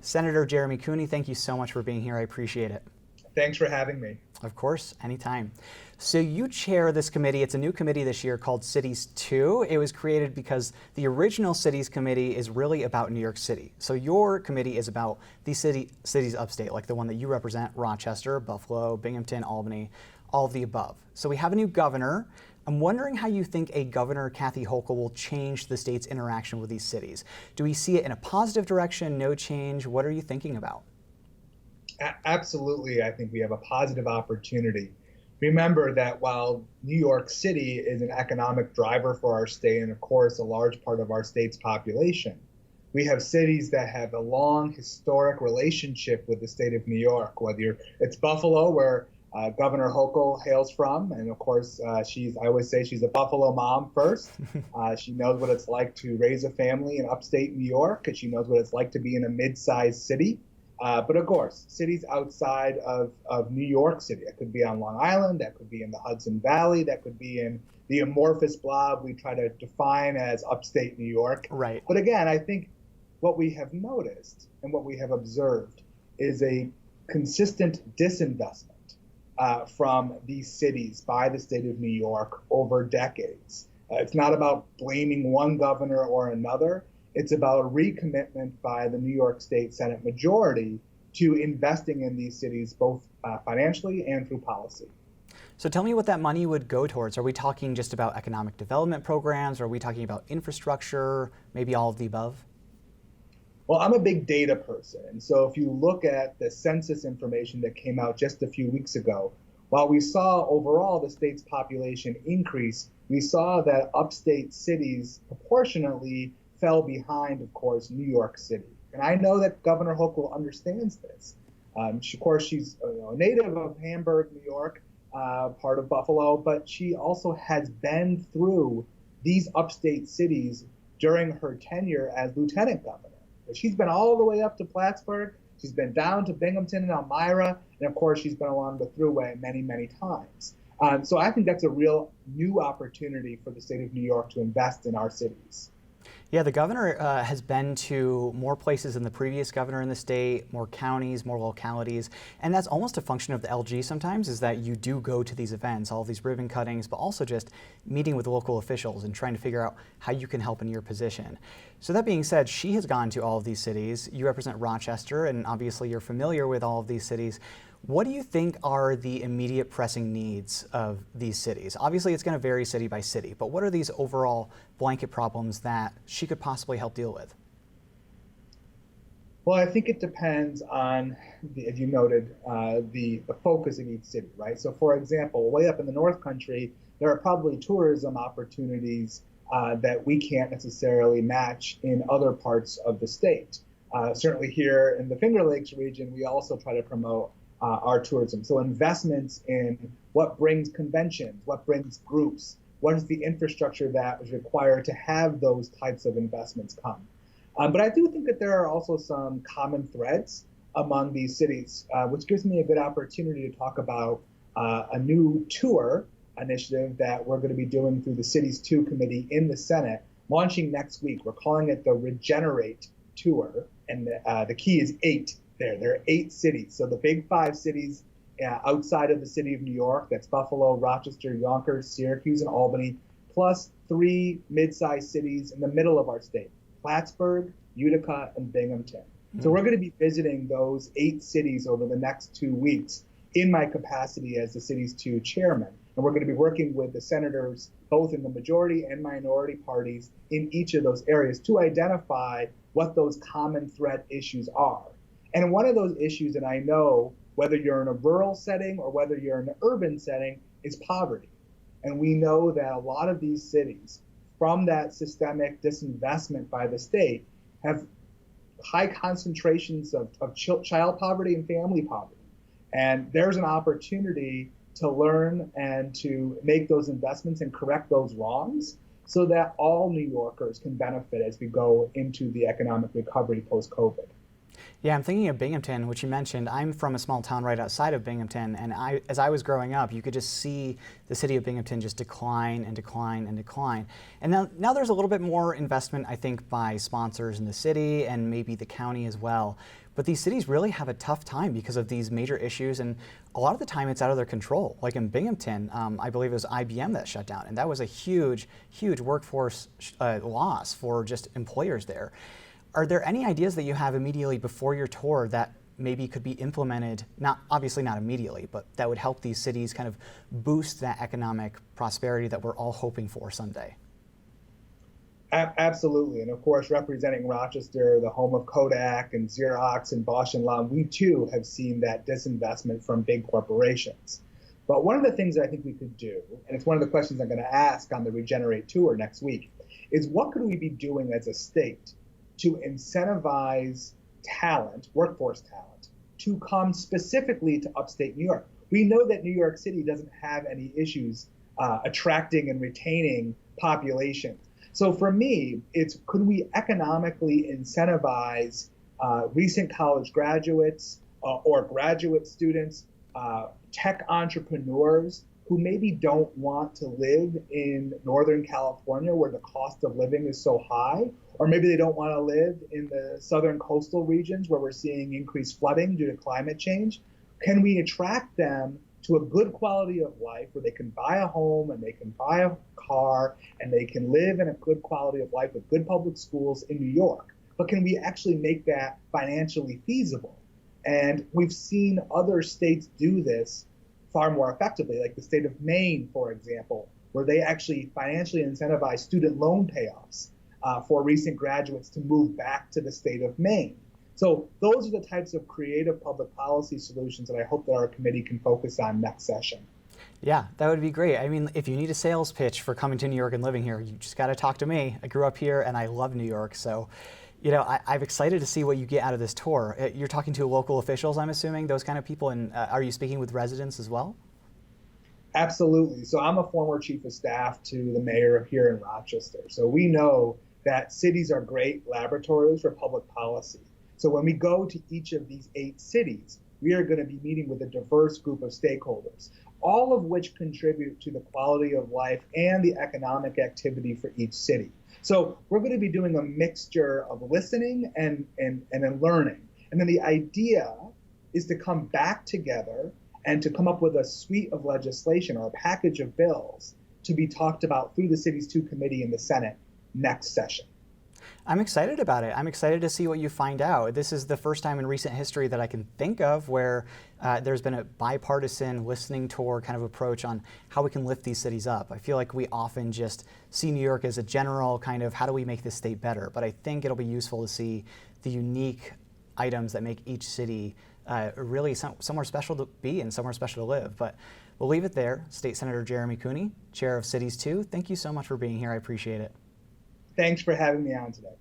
Senator Jeremy Cooney, thank you so much for being here. I appreciate it. Thanks for having me. Of course, anytime. So you chair this committee. It's a new committee this year called Cities 2. It was created because the original Cities Committee is really about New York City. So your committee is about these cities upstate, like the one that you represent, Rochester, Buffalo, Binghamton, Albany, all of the above. So we have a new governor. I'm wondering how you think a Governor Kathy Hochul will change the state's interaction with these cities. Do we see it in a positive direction, no change? What are you thinking about? Absolutely, I think we have a positive opportunity. Remember that while New York City is an economic driver for our state and, of course, a large part of our state's population, we have cities that have a long historic relationship with the state of New York, whether it's Buffalo, where Governor Hochul hails from, and of course, I always say she's a Buffalo mom first. She knows what it's like to raise a family in upstate New York, and she knows what it's like to be in a mid-sized city. But of course, cities outside of New York City, that could be on Long Island, that could be in the Hudson Valley, that could be in the amorphous blob we try to define as upstate New York. Right. But again, I think what we have noticed and what we have observed is a consistent disinvestment from these cities by the state of New York over decades. It's not about blaming one governor or another. It's about a recommitment by the New York State Senate majority to investing in these cities, both financially and through policy. So tell me what that money would go towards. Are we talking just about economic development programs? Or are we talking about infrastructure, maybe all of the above? Well, I'm a big data person. And so if you look at the census information that came out just a few weeks ago, while we saw overall the state's population increase, we saw that upstate cities proportionately fell behind, of course, New York City. And I know that Governor Hochul understands this. Of course, she's a native of Hamburg, New York, part of Buffalo, but she also has been through these upstate cities during her tenure as lieutenant governor. She's been all the way up to Plattsburgh. She's been down to Binghamton and Elmira. And of course, she's been along the Thruway many, many times. So I think that's a real new opportunity for the state of New York to invest in our cities. Yeah, the governor has been to more places than the previous governor in the state, more counties, more localities, and that's almost a function of the LG sometimes, is that you do go to these events, all these ribbon cuttings, but also just meeting with local officials and trying to figure out how you can help in your position. So that being said, she has gone to all of these cities. You represent Rochester, and obviously you're familiar with all of these cities. What do you think are the immediate pressing needs of these cities? Obviously, it's going to vary city by city, but what are these overall blanket problems that she could possibly help deal with? Well, I think it depends on, as you noted, the focus of each city, right? So, for example, way up in the North Country, there are probably tourism opportunities that we can't necessarily match in other parts of the state. Certainly here in the Finger Lakes region, we also try to promote our tourism. So investments in what brings conventions, what brings groups, what is the infrastructure that is required to have those types of investments come. But I do think that there are also some common threads among these cities, which gives me a good opportunity to talk about a new tour initiative that we're going to be doing through the Cities 2 Committee in the Senate, launching next week. We're calling it the Regenerate Tour, and the key is 8. There are 8 cities. So the big 5 cities outside of the city of New York, that's Buffalo, Rochester, Yonkers, Syracuse, and Albany, plus 3 mid-sized cities in the middle of our state, Plattsburgh, Utica, and Binghamton. Mm-hmm. So we're going to be visiting those 8 cities over the next 2 weeks in my capacity as the Cities 2 chairman. And we're going to be working with the senators, both in the majority and minority parties, in each of those areas to identify what those common threat issues are. And one of those issues, and I know whether you're in a rural setting or whether you're in an urban setting, is poverty. And we know that a lot of these cities, from that systemic disinvestment by the state, have high concentrations of child poverty and family poverty. And there's an opportunity to learn and to make those investments and correct those wrongs so that all New Yorkers can benefit as we go into the economic recovery post-COVID. Yeah, I'm thinking of Binghamton, which you mentioned. I'm from a small town right outside of Binghamton, and as I was growing up, you could just see the city of Binghamton just decline and decline and decline. And now there's a little bit more investment, I think, by sponsors in the city and maybe the county as well. But these cities really have a tough time because of these major issues, and a lot of the time it's out of their control. Like in Binghamton, I believe it was IBM that shut down, and that was a huge, huge workforce loss for just employers there. Are there any ideas that you have immediately before your tour that maybe could be implemented, not obviously not immediately, but that would help these cities kind of boost that economic prosperity that we're all hoping for someday? Absolutely. And of course, representing Rochester, the home of Kodak and Xerox and Bausch and Lomb, we too have seen that disinvestment from big corporations. But one of the things that I think we could do, and it's one of the questions I'm going to ask on the Regenerate Tour next week, is what could we be doing as a state to incentivize talent, workforce talent, to come specifically to upstate New York? We know that New York City doesn't have any issues attracting and retaining population. So for me, it's could we economically incentivize recent college graduates or graduate students, tech entrepreneurs who maybe don't want to live in Northern California where the cost of living is so high, or maybe they don't want to live in the southern coastal regions where we're seeing increased flooding due to climate change? Can we attract them to a good quality of life where they can buy a home and they can buy a car and they can live in a good quality of life with good public schools in New York? But can we actually make that financially feasible? And we've seen other states do this far more effectively, like the state of Maine, for example, where they actually financially incentivize student loan payoffs for recent graduates to move back to the state of Maine. So those are the types of creative public policy solutions that I hope that our committee can focus on next session. Yeah, that would be great. I mean, if you need a sales pitch for coming to New York and living here, you just got to talk to me. I grew up here and I love New York. So, I'm excited to see what you get out of this tour. You're talking to local officials, I'm assuming, those kind of people. And are you speaking with residents as well? Absolutely. So I'm a former chief of staff to the mayor here in Rochester. So we know that cities are great laboratories for public policy. So when we go to each of these 8 cities, we are going to be meeting with a diverse group of stakeholders, all of which contribute to the quality of life and the economic activity for each city. So we're going to be doing a mixture of listening and learning. And then the idea is to come back together and to come up with a suite of legislation or a package of bills to be talked about through the Cities 2 committee in the Senate next session. I'm excited about it. I'm excited to see what you find out. This is the first time in recent history that I can think of where there's been a bipartisan listening tour kind of approach on how we can lift these cities up. I feel like we often just see New York as a general kind of how do we make this state better, but I think it'll be useful to see the unique items that make each city really somewhere special to be and somewhere special to live. But we'll leave it there. State Senator Jeremy Cooney, Chair of Cities 2, thank you so much for being here. I appreciate it. Thanks for having me on today.